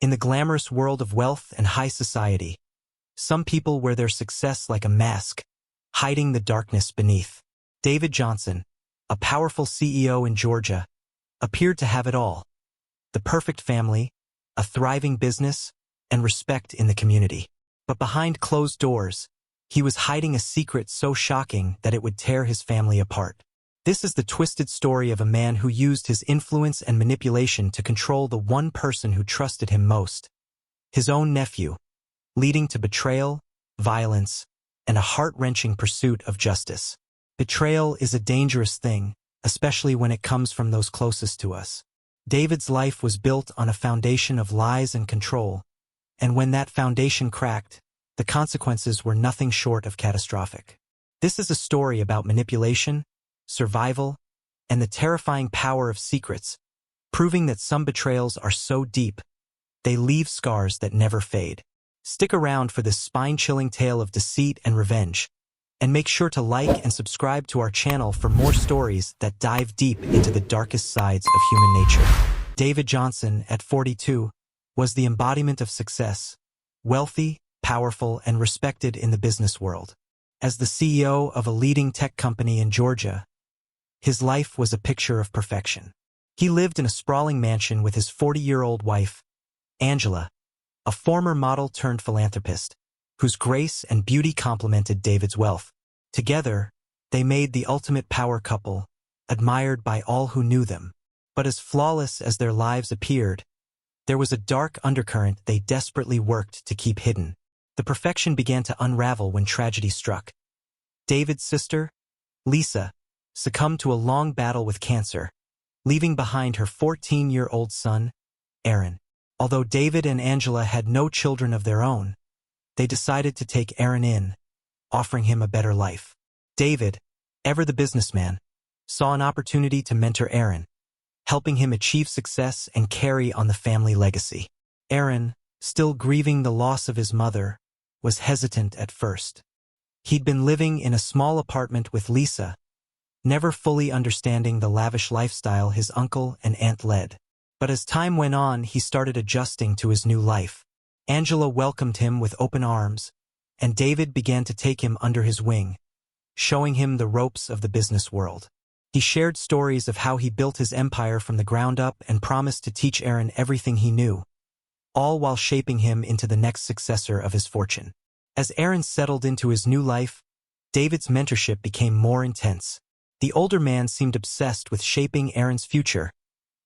In the glamorous world of wealth and high society, some people wear their success like a mask, hiding the darkness beneath. David Johnson, a powerful CEO in Georgia, appeared to have it all: the perfect family, a thriving business, and respect in the community. But behind closed doors, he was hiding a secret so shocking that it would tear his family apart. This is the twisted story of a man who used his influence and manipulation to control the one person who trusted him most, his own nephew, leading to betrayal, violence, and a heart-wrenching pursuit of justice. Betrayal is a dangerous thing, especially when it comes from those closest to us. David's life was built on a foundation of lies and control, and when that foundation cracked, the consequences were nothing short of catastrophic. This is a story about manipulation, survival, and the terrifying power of secrets, proving that some betrayals are so deep, they leave scars that never fade. Stick around for this spine-chilling tale of deceit and revenge, and make sure to like and subscribe to our channel for more stories that dive deep into the darkest sides of human nature. David Johnson, at 42, was the embodiment of success, wealthy, powerful, and respected in the business world. As the CEO of a leading tech company in Georgia, his life was a picture of perfection. He lived in a sprawling mansion with his 40-year-old wife, Angela, a former model turned philanthropist, whose grace and beauty complemented David's wealth. Together, they made the ultimate power couple, admired by all who knew them. But as flawless as their lives appeared, there was a dark undercurrent they desperately worked to keep hidden. The perfection began to unravel when tragedy struck. David's sister, Lisa, succumbed to a long battle with cancer, leaving behind her 14-year-old son, Aaron. Although David and Angela had no children of their own, they decided to take Aaron in, offering him a better life. David, ever the businessman, saw an opportunity to mentor Aaron, helping him achieve success and carry on the family legacy. Aaron, still grieving the loss of his mother, was hesitant at first. He'd been living in a small apartment with Lisa, never fully understanding the lavish lifestyle his uncle and aunt led. But as time went on, he started adjusting to his new life. Angela welcomed him with open arms, and David began to take him under his wing, showing him the ropes of the business world. He shared stories of how he built his empire from the ground up and promised to teach Aaron everything he knew, all while shaping him into the next successor of his fortune. As Aaron settled into his new life, David's mentorship became more intense. The older man seemed obsessed with shaping Aaron's future,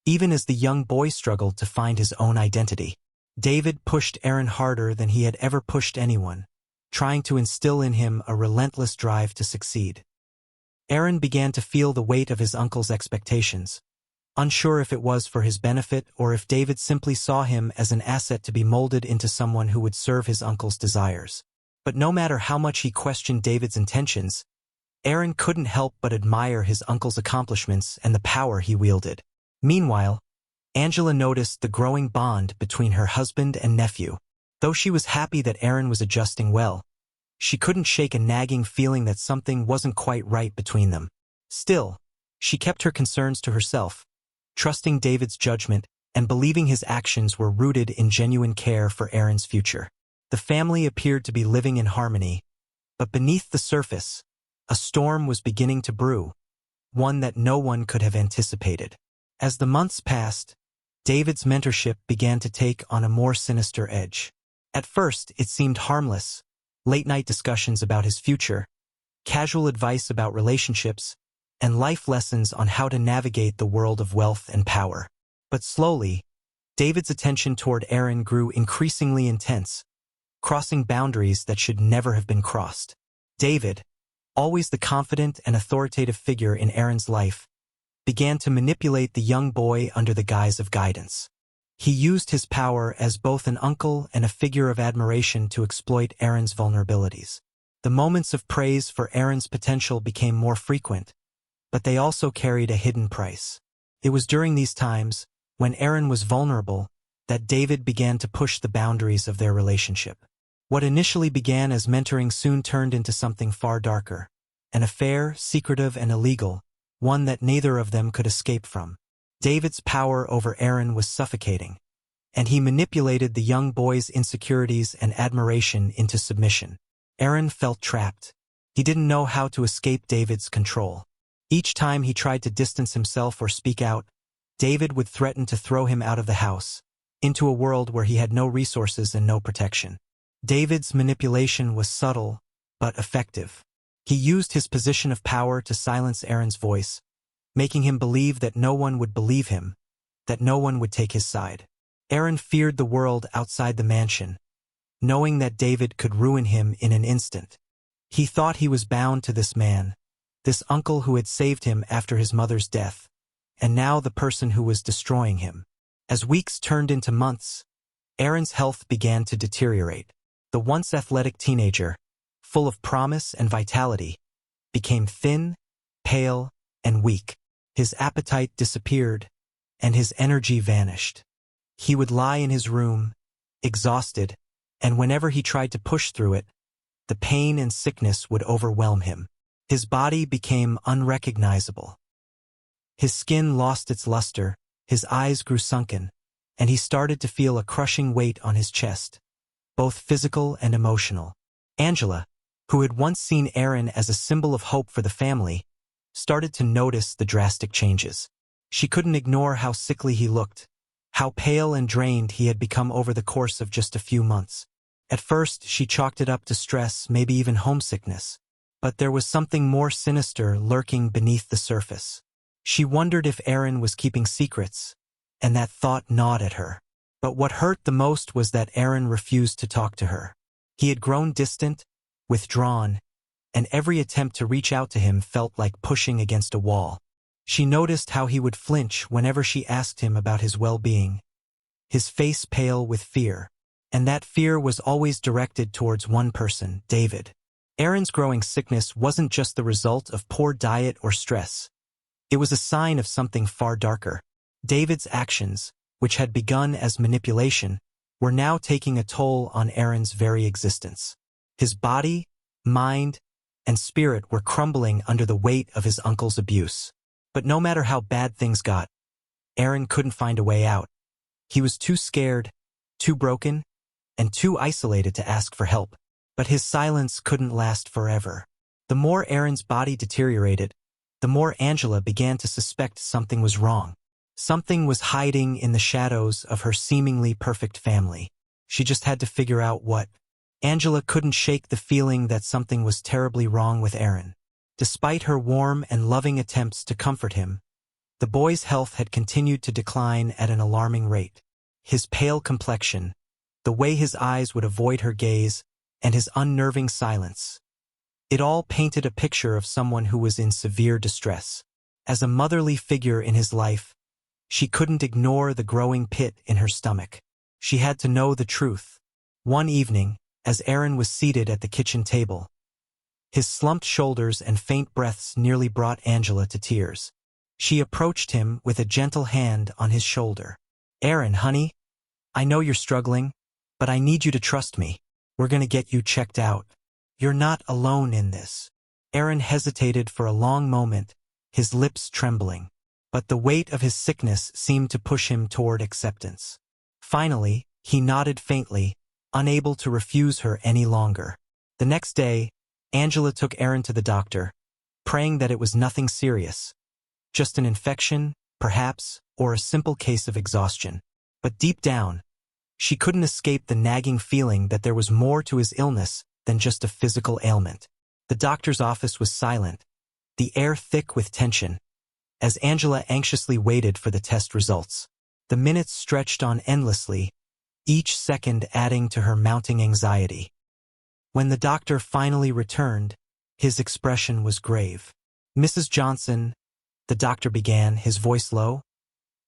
even as the young boy struggled to find his own identity. David pushed Aaron harder than he had ever pushed anyone, trying to instill in him a relentless drive to succeed. Aaron began to feel the weight of his uncle's expectations, unsure if it was for his benefit or if David simply saw him as an asset to be molded into someone who would serve his uncle's desires. But no matter how much he questioned David's intentions, Aaron couldn't help but admire his uncle's accomplishments and the power he wielded. Meanwhile, Angela noticed the growing bond between her husband and nephew. Though she was happy that Aaron was adjusting well, she couldn't shake a nagging feeling that something wasn't quite right between them. Still, she kept her concerns to herself, trusting David's judgment and believing his actions were rooted in genuine care for Aaron's future. The family appeared to be living in harmony, but beneath the surface, a storm was beginning to brew, one that no one could have anticipated. As the months passed, David's mentorship began to take on a more sinister edge. At first, it seemed harmless: late-night discussions about his future, casual advice about relationships, and life lessons on how to navigate the world of wealth and power. But slowly, David's attention toward Aaron grew increasingly intense, crossing boundaries that should never have been crossed. David, always the confident and authoritative figure in Aaron's life, began to manipulate the young boy under the guise of guidance. He used his power as both an uncle and a figure of admiration to exploit Aaron's vulnerabilities. The moments of praise for Aaron's potential became more frequent, but they also carried a hidden price. It was during these times, when Aaron was vulnerable, that David began to push the boundaries of their relationship. What initially began as mentoring soon turned into something far darker: an affair, secretive and illegal, one that neither of them could escape from. David's power over Aaron was suffocating, and he manipulated the young boy's insecurities and admiration into submission. Aaron felt trapped. He didn't know how to escape David's control. Each time he tried to distance himself or speak out, David would threaten to throw him out of the house, into a world where he had no resources and no protection. David's manipulation was subtle, but effective. He used his position of power to silence Aaron's voice, making him believe that no one would believe him, that no one would take his side. Aaron feared the world outside the mansion, knowing that David could ruin him in an instant. He thought he was bound to this man, this uncle who had saved him after his mother's death, and now the person who was destroying him. As weeks turned into months, Aaron's health began to deteriorate. The once athletic teenager, full of promise and vitality, became thin, pale, and weak. His appetite disappeared, and his energy vanished. He would lie in his room, exhausted, and whenever he tried to push through it, the pain and sickness would overwhelm him. His body became unrecognizable. His skin lost its luster, his eyes grew sunken, and he started to feel a crushing weight on his chest, both physical and emotional. Angela, who had once seen Aaron as a symbol of hope for the family, started to notice the drastic changes. She couldn't ignore how sickly he looked, how pale and drained he had become over the course of just a few months. At first, she chalked it up to stress, maybe even homesickness. But there was something more sinister lurking beneath the surface. She wondered if Aaron was keeping secrets, and that thought gnawed at her. But what hurt the most was that Aaron refused to talk to her. He had grown distant, withdrawn, and every attempt to reach out to him felt like pushing against a wall. She noticed how he would flinch whenever she asked him about his well-being, his face pale with fear. And that fear was always directed towards one person, David. Aaron's growing sickness wasn't just the result of poor diet or stress. It was a sign of something far darker. David's actions, which had begun as manipulation, were now taking a toll on Aaron's very existence. His body, mind, and spirit were crumbling under the weight of his uncle's abuse. But no matter how bad things got, Aaron couldn't find a way out. He was too scared, too broken, and too isolated to ask for help. But his silence couldn't last forever. The more Aaron's body deteriorated, the more Angela began to suspect something was wrong. Something was hiding in the shadows of her seemingly perfect family. She just had to figure out what. Angela couldn't shake the feeling that something was terribly wrong with Aaron. Despite her warm and loving attempts to comfort him, the boy's health had continued to decline at an alarming rate. His pale complexion, the way his eyes would avoid her gaze, and his unnerving silence. It all painted a picture of someone who was in severe distress. As a motherly figure in his life, she couldn't ignore the growing pit in her stomach. She had to know the truth. One evening, as Aaron was seated at the kitchen table, his slumped shoulders and faint breaths nearly brought Angela to tears. She approached him with a gentle hand on his shoulder. "Aaron, honey, I know you're struggling, but I need you to trust me. We're going to get you checked out. You're not alone in this." Aaron hesitated for a long moment, his lips trembling. But the weight of his sickness seemed to push him toward acceptance. Finally, he nodded faintly, unable to refuse her any longer. The next day, Angela took Aaron to the doctor, praying that it was nothing serious. Just an infection, perhaps, or a simple case of exhaustion. But deep down, she couldn't escape the nagging feeling that there was more to his illness than just a physical ailment. The doctor's office was silent, the air thick with tension, as Angela anxiously waited for the test results. The minutes stretched on endlessly, each second adding to her mounting anxiety. When the doctor finally returned, his expression was grave. "Mrs. Johnson," the doctor began, his voice low,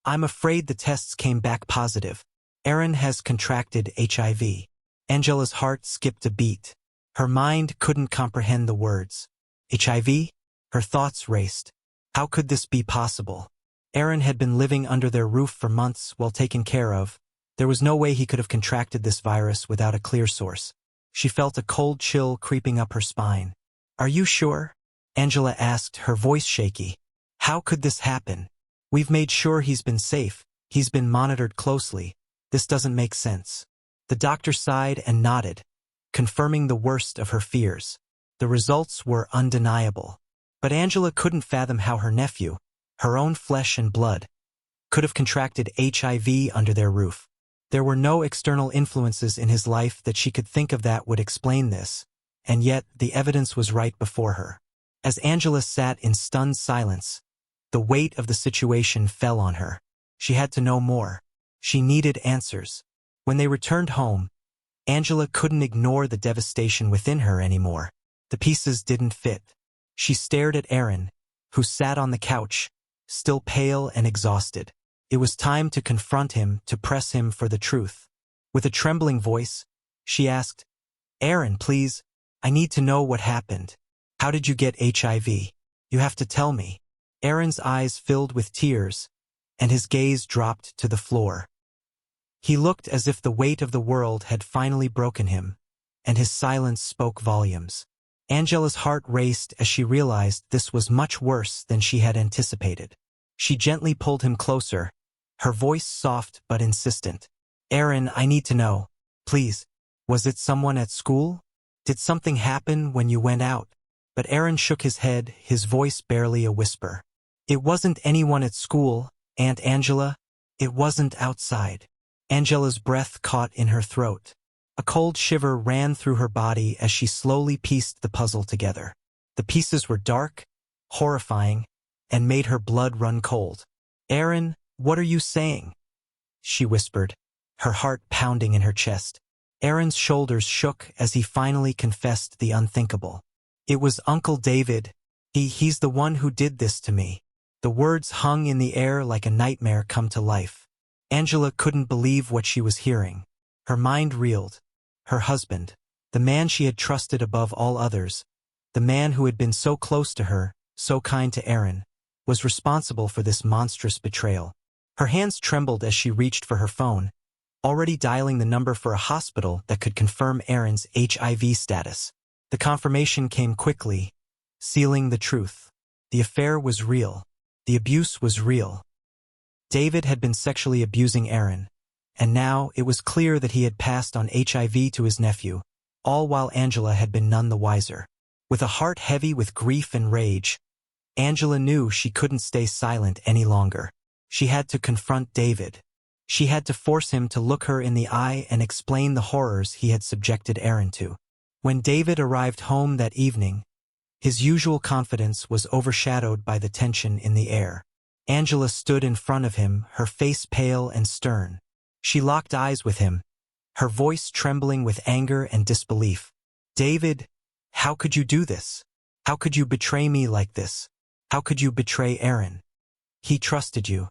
"I'm afraid the tests came back positive. Aaron has contracted HIV. Angela's heart skipped a beat. Her mind couldn't comprehend the words. HIV? Her thoughts raced. How could this be possible? Aaron had been living under their roof for months, well taken care of. There was no way he could have contracted this virus without a clear source. She felt a cold chill creeping up her spine. "Are you sure?" Angela asked, her voice shaky. "How could this happen? We've made sure he's been safe. He's been monitored closely. This doesn't make sense. The doctor sighed and nodded, confirming the worst of her fears. The results were undeniable. But Angela couldn't fathom how her nephew, her own flesh and blood, could have contracted HIV under their roof. There were no external influences in his life that she could think of that would explain this, and yet the evidence was right before her. As Angela sat in stunned silence, the weight of the situation fell on her. She had to know more. She needed answers. When they returned home, Angela couldn't ignore the devastation within her anymore. The pieces didn't fit. She stared at Aaron, who sat on the couch, still pale and exhausted. It was time to confront him, to press him for the truth. With a trembling voice, she asked, "Aaron, please, I need to know what happened. How did you get HIV? You have to tell me." Aaron's eyes filled with tears, and his gaze dropped to the floor. He looked as if the weight of the world had finally broken him, and his silence spoke volumes. Angela's heart raced as she realized this was much worse than she had anticipated. She gently pulled him closer, her voice soft but insistent. "Aaron, I need to know. Please. Was it someone at school? Did something happen when you went out?" But Aaron shook his head, his voice barely a whisper. "It wasn't anyone at school, Aunt Angela. It wasn't outside." Angela's breath caught in her throat. A cold shiver ran through her body as she slowly pieced the puzzle together. The pieces were dark, horrifying, and made her blood run cold. "Aaron, what are you saying?" she whispered, her heart pounding in her chest. Aaron's shoulders shook as he finally confessed the unthinkable. "It was Uncle David. He's the one who did this to me." The words hung in the air like a nightmare come to life. Angela couldn't believe what she was hearing. Her mind reeled. Her husband, the man she had trusted above all others, the man who had been so close to her, so kind to Aaron, was responsible for this monstrous betrayal. Her hands trembled as she reached for her phone, already dialing the number for a hospital that could confirm Aaron's HIV status. The confirmation came quickly, sealing the truth. The affair was real. The abuse was real. David had been sexually abusing Aaron, and now it was clear that he had passed on HIV to his nephew, all while Angela had been none the wiser. With a heart heavy with grief and rage, Angela knew she couldn't stay silent any longer. She had to confront David. She had to force him to look her in the eye and explain the horrors he had subjected Aaron to. When David arrived home that evening, his usual confidence was overshadowed by the tension in the air. Angela stood in front of him, her face pale and stern. She locked eyes with him, her voice trembling with anger and disbelief. "David, how could you do this? How could you betray me like this? How could you betray Aaron? He trusted you.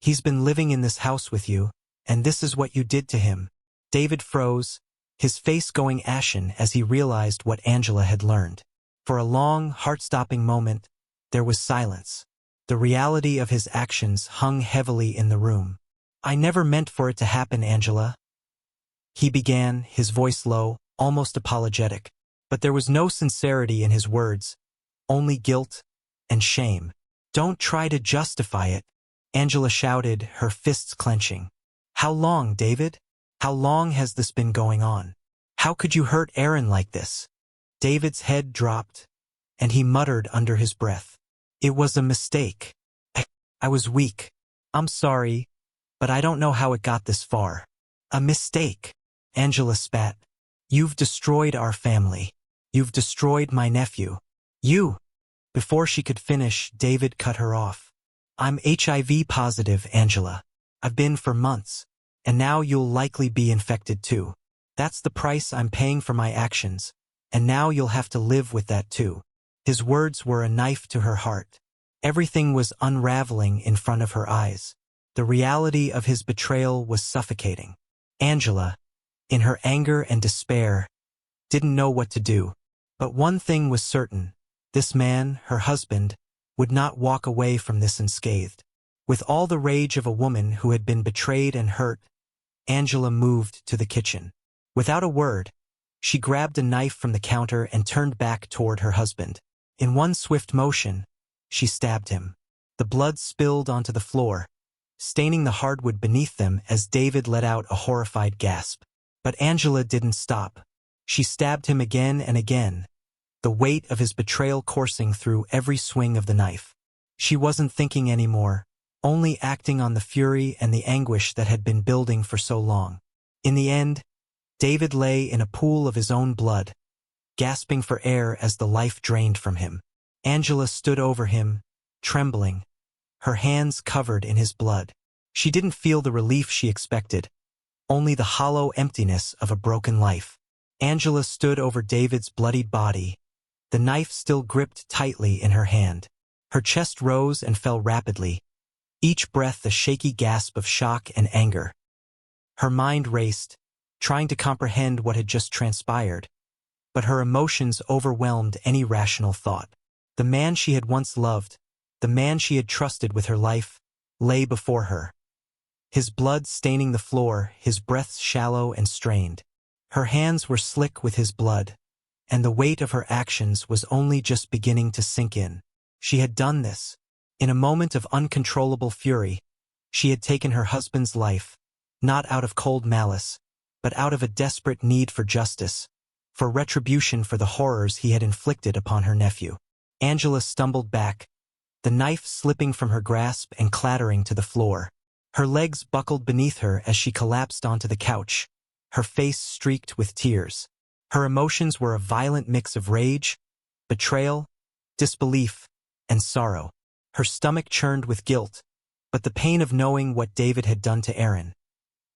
He's been living in this house with you, and this is what you did to him." David froze, his face going ashen as he realized what Angela had learned. For a long, heart-stopping moment, there was silence. The reality of his actions hung heavily in the room. "I never meant for it to happen, Angela," he began, his voice low, almost apologetic. But there was no sincerity in his words, only guilt and shame. "Don't try to justify it," Angela shouted, her fists clenching. "How long, David? How long has this been going on? How could you hurt Aaron like this?" David's head dropped, and he muttered under his breath, "It was a mistake. I was weak. I'm sorry, but I don't know how it got this far." "A mistake," Angela spat. "You've destroyed our family. You've destroyed my nephew. You." Before she could finish, David cut her off. "I'm HIV positive, Angela. I've been for months, and now you'll likely be infected too. That's the price I'm paying for my actions, and now you'll have to live with that too." His words were a knife to her heart. Everything was unraveling in front of her eyes. The reality of his betrayal was suffocating. Angela, in her anger and despair, didn't know what to do. But one thing was certain. This man, her husband, would not walk away from this unscathed. With all the rage of a woman who had been betrayed and hurt, Angela moved to the kitchen. Without a word, she grabbed a knife from the counter and turned back toward her husband. In one swift motion, she stabbed him. The blood spilled onto the floor, staining the hardwood beneath them as David let out a horrified gasp. But Angela didn't stop. She stabbed him again and again, the weight of his betrayal coursing through every swing of the knife. She wasn't thinking anymore, only acting on the fury and the anguish that had been building for so long. In the end, David lay in a pool of his own blood, gasping for air as the life drained from him. Angela stood over him, trembling, her hands covered in his blood. She didn't feel the relief she expected, only the hollow emptiness of a broken life. Angela stood over David's bloodied body, the knife still gripped tightly in her hand. Her chest rose and fell rapidly, each breath a shaky gasp of shock and anger. Her mind raced, trying to comprehend what had just transpired, but her emotions overwhelmed any rational thought. The man she had once loved, the man she had trusted with her life, lay before her. His blood staining the floor, his breaths shallow and strained. Her hands were slick with his blood, and the weight of her actions was only just beginning to sink in. She had done this. In a moment of uncontrollable fury, she had taken her husband's life, not out of cold malice, but out of a desperate need for justice, for retribution for the horrors he had inflicted upon her nephew. Angela stumbled back, the knife slipping from her grasp and clattering to the floor. Her legs buckled beneath her as she collapsed onto the couch, her face streaked with tears. Her emotions were a violent mix of rage, betrayal, disbelief, and sorrow. Her stomach churned with guilt, but the pain of knowing what David had done to Erin,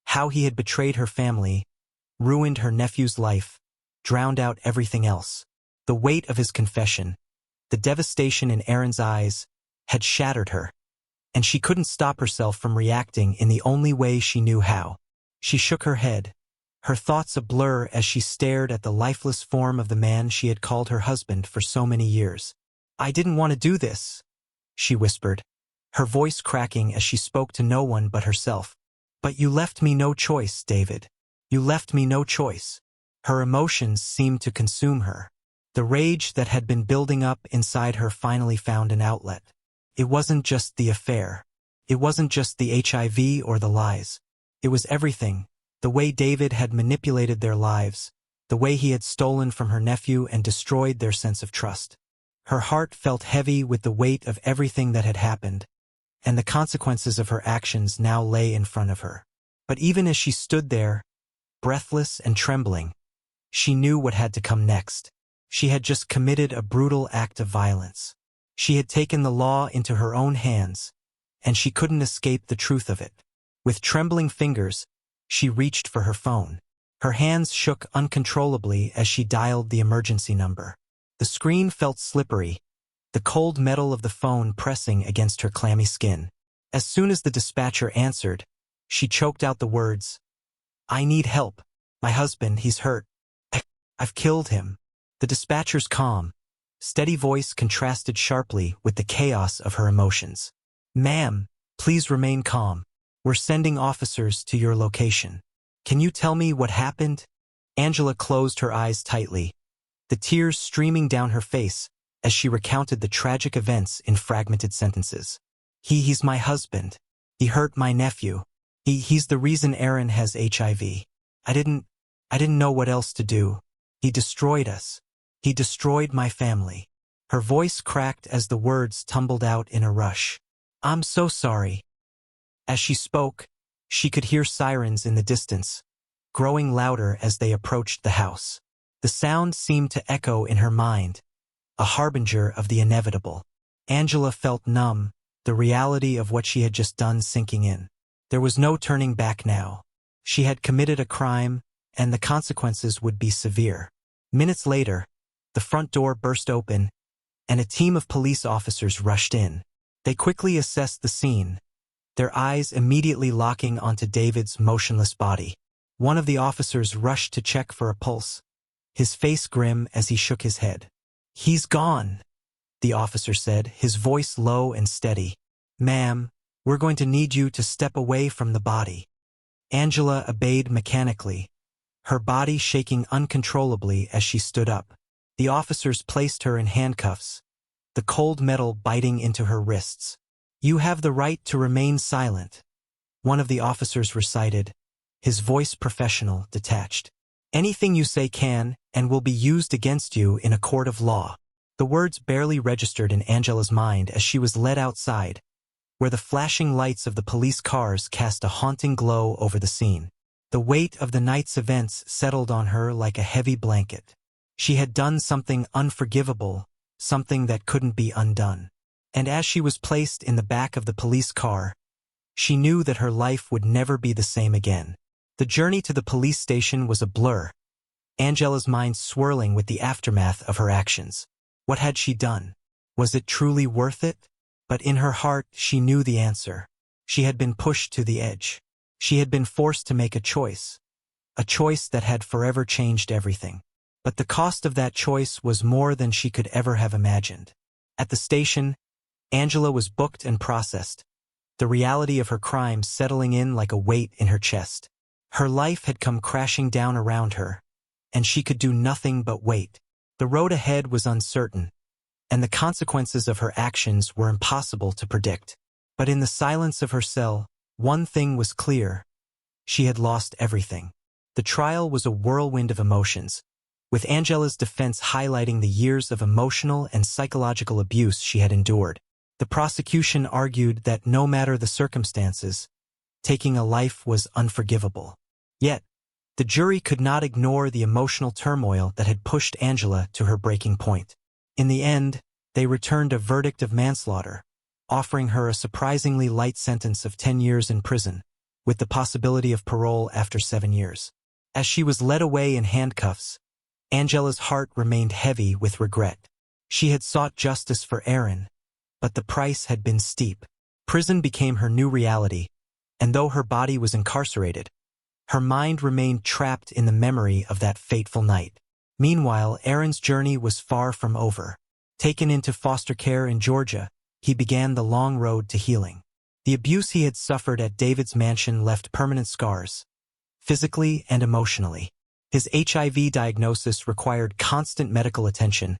how he had betrayed her family, ruined her nephew's life, drowned out everything else. The weight of his confession, the devastation in Erin's eyes, had shattered her, and she couldn't stop herself from reacting in the only way she knew how. She shook her head, her thoughts a blur as she stared at the lifeless form of the man she had called her husband for so many years. "I didn't want to do this," she whispered, her voice cracking as she spoke to no one but herself. "But you left me no choice, David. You left me no choice." Her emotions seemed to consume her. The rage that had been building up inside her finally found an outlet. It wasn't just the affair. It wasn't just the HIV or the lies. It was everything, the way David had manipulated their lives, the way he had stolen from her nephew and destroyed their sense of trust. Her heart felt heavy with the weight of everything that had happened, and the consequences of her actions now lay in front of her. But even as she stood there, breathless and trembling, she knew what had to come next. She had just committed a brutal act of violence. She had taken the law into her own hands, and she couldn't escape the truth of it. With trembling fingers, she reached for her phone. Her hands shook uncontrollably as she dialed the emergency number. The screen felt slippery, the cold metal of the phone pressing against her clammy skin. As soon as the dispatcher answered, she choked out the words, "I need help. My husband, he's hurt. I've killed him." The dispatcher's calm, steady voice contrasted sharply with the chaos of her emotions. "Ma'am, please remain calm. We're sending officers to your location. Can you tell me what happened?" Angela closed her eyes tightly, the tears streaming down her face as she recounted the tragic events in fragmented sentences. He's my husband. He hurt my nephew. He's the reason Erin has HIV. I didn't know what else to do. He destroyed us. He destroyed my family." Her voice cracked as the words tumbled out in a rush. "I'm so sorry." As she spoke, she could hear sirens in the distance, growing louder as they approached the house. The sound seemed to echo in her mind, a harbinger of the inevitable. Angela felt numb, the reality of what she had just done sinking in. There was no turning back now. She had committed a crime, and the consequences would be severe. Minutes later, the front door burst open, and a team of police officers rushed in. They quickly assessed the scene, their eyes immediately locking onto David's motionless body. One of the officers rushed to check for a pulse, his face grim as he shook his head. "He's gone," the officer said, his voice low and steady. "Ma'am, we're going to need you to step away from the body." Angela obeyed mechanically, her body shaking uncontrollably as she stood up. The officers placed her in handcuffs, the cold metal biting into her wrists. "You have the right to remain silent," one of the officers recited, his voice professional, detached. Anything you say can and will be used against you in a court of law. The words barely registered in Angela's mind as she was led outside, where the flashing lights of the police cars cast a haunting glow over the scene. The weight of the night's events settled on her like a heavy blanket. She had done something unforgivable, something that couldn't be undone. And as she was placed in the back of the police car, she knew that her life would never be the same again. The journey to the police station was a blur, Angela's mind swirling with the aftermath of her actions. What had she done? Was it truly worth it? But in her heart, she knew the answer. She had been pushed to the edge. She had been forced to make a choice that had forever changed everything. But the cost of that choice was more than she could ever have imagined. At the station, Angela was booked and processed, the reality of her crime settling in like a weight in her chest. Her life had come crashing down around her, and she could do nothing but wait. The road ahead was uncertain, and the consequences of her actions were impossible to predict. But in the silence of her cell, one thing was clear. She had lost everything. The trial was a whirlwind of emotions, with Angela's defense highlighting the years of emotional and psychological abuse she had endured. The prosecution argued that no matter the circumstances, taking a life was unforgivable. Yet, the jury could not ignore the emotional turmoil that had pushed Angela to her breaking point. In the end, they returned a verdict of manslaughter, offering her a surprisingly light sentence of 10 years in prison, with the possibility of parole after 7 years. As she was led away in handcuffs, Angela's heart remained heavy with regret. She had sought justice for Aaron, but the price had been steep. Prison became her new reality, and though her body was incarcerated, her mind remained trapped in the memory of that fateful night. Meanwhile, Aaron's journey was far from over. Taken into foster care in Georgia, he began the long road to healing. The abuse he had suffered at David's mansion left permanent scars, physically and emotionally. His HIV diagnosis required constant medical attention,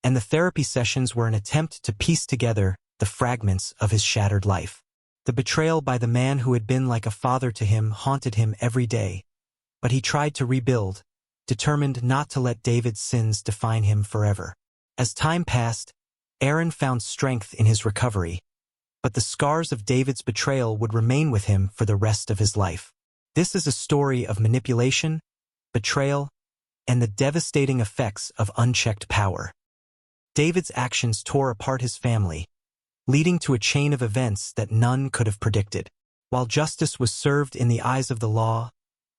and the therapy sessions were an attempt to piece together the fragments of his shattered life. The betrayal by the man who had been like a father to him haunted him every day, but he tried to rebuild, determined not to let David's sins define him forever. As time passed, Aaron found strength in his recovery, but the scars of David's betrayal would remain with him for the rest of his life. This is a story of manipulation, betrayal, and the devastating effects of unchecked power. David's actions tore apart his family, leading to a chain of events that none could have predicted. While justice was served in the eyes of the law,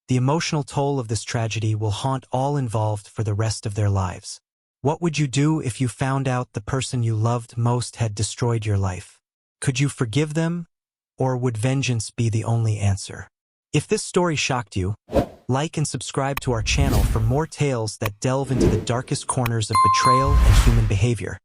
the emotional toll of this tragedy will haunt all involved for the rest of their lives. What would you do if you found out the person you loved most had destroyed your life? Could you forgive them, or would vengeance be the only answer? If this story shocked you, like and subscribe to our channel for more tales that delve into the darkest corners of betrayal and human behavior.